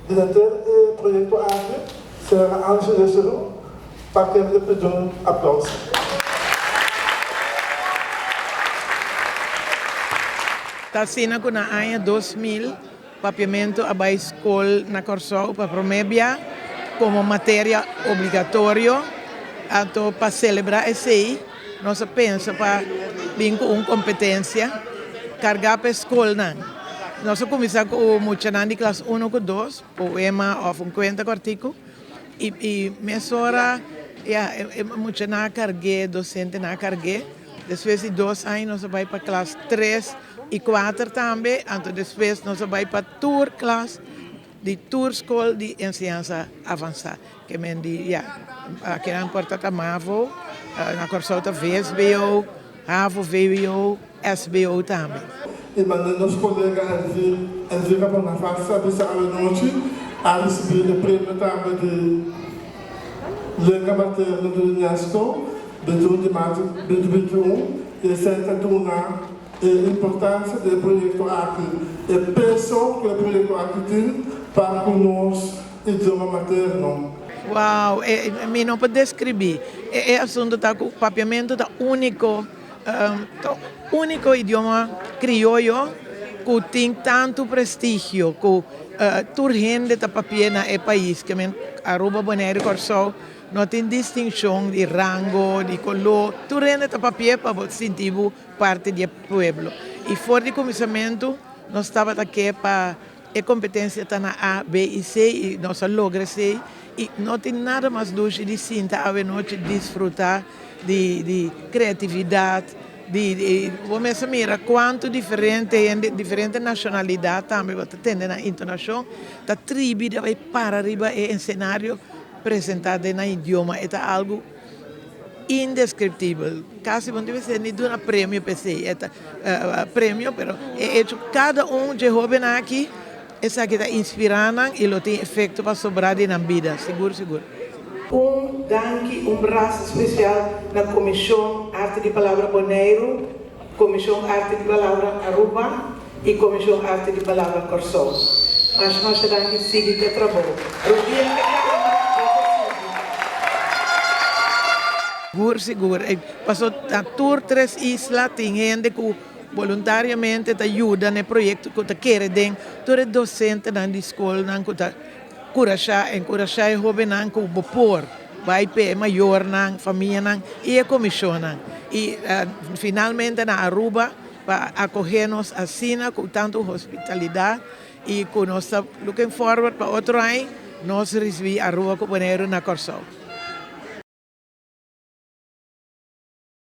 Diretor do projeto ARTE, senhora Ângela Cero, para que ele pedir um aplauso. Está sendo que na ano 2000, papiamento a escola na Corsol para promebia como matéria obrigatória, para celebrar esse aí, nós pensamos para vir com uma competência, carregar para a escola. Nós começamos com muita de classe 1 com 2, poema ou 50 artigos, e mesora, muita na carreguei, docente na carreguei, depois de 2 anos nós vamos para classe 3 e 4 também, então depois nós vamos para tour classe, de tour school de ensinança avançada, que men di aqui na porta da MAVO, na Corsota VSBO, AVO, VWO, SBO também. E mandando nosso colega Elvira Bonafassa, dessa noite, a receber o prêmio também de língua materna do Unesco, de 2 de março de 2021, e certa tornar a importância do projeto ARTE. E penso que o projeto ARTE tem para conosco o idioma materno. Uau, me não pode descrever. É assunto da papiamento da único idioma crioulo que tem tanto prestígio, que turgente da papiena é país que Aruba, Bonaire, Corsol não tem distinção de rango, de color, turgente da papiena para sentir parte do povo. E fora de começamento, nós estávamos aqui para a competência na A, B e C e nós logramos C. E não tem nada mais doce de sentar a noite desfrutar de criatividade, vamos mirar quanto diferente nacionalidade também você tem na internação, da tribo vai para arriba em cenário apresentado no idioma, é algo indescriptível. Quase não deve ser nem um prêmio para você, é prêmio, mas cada de jovem aqui essa que está inspirando e lo tem efeito para sobrar na vida, seguro. Um abraço especial na Comissão Arte de Palavra Bonaire, Comissão Arte de Palavra Aruba e Comissão Arte de Palavra Corsol. Mas nós temos que seguir o trabalho. Seguro. Passou a tour 3 islas, tem gente que voluntariamente ajuda no projeto que está querendo. Todo é docente na escola, que está encorajar os jovens que vão vai para maior, família, e a comissão. E finalmente na Aruba, para acolher-nos assim, com tanta hospitalidade, e que nós estamos looking forward para outro ano, nós recebemos Aruba com Bonaire na Corsol.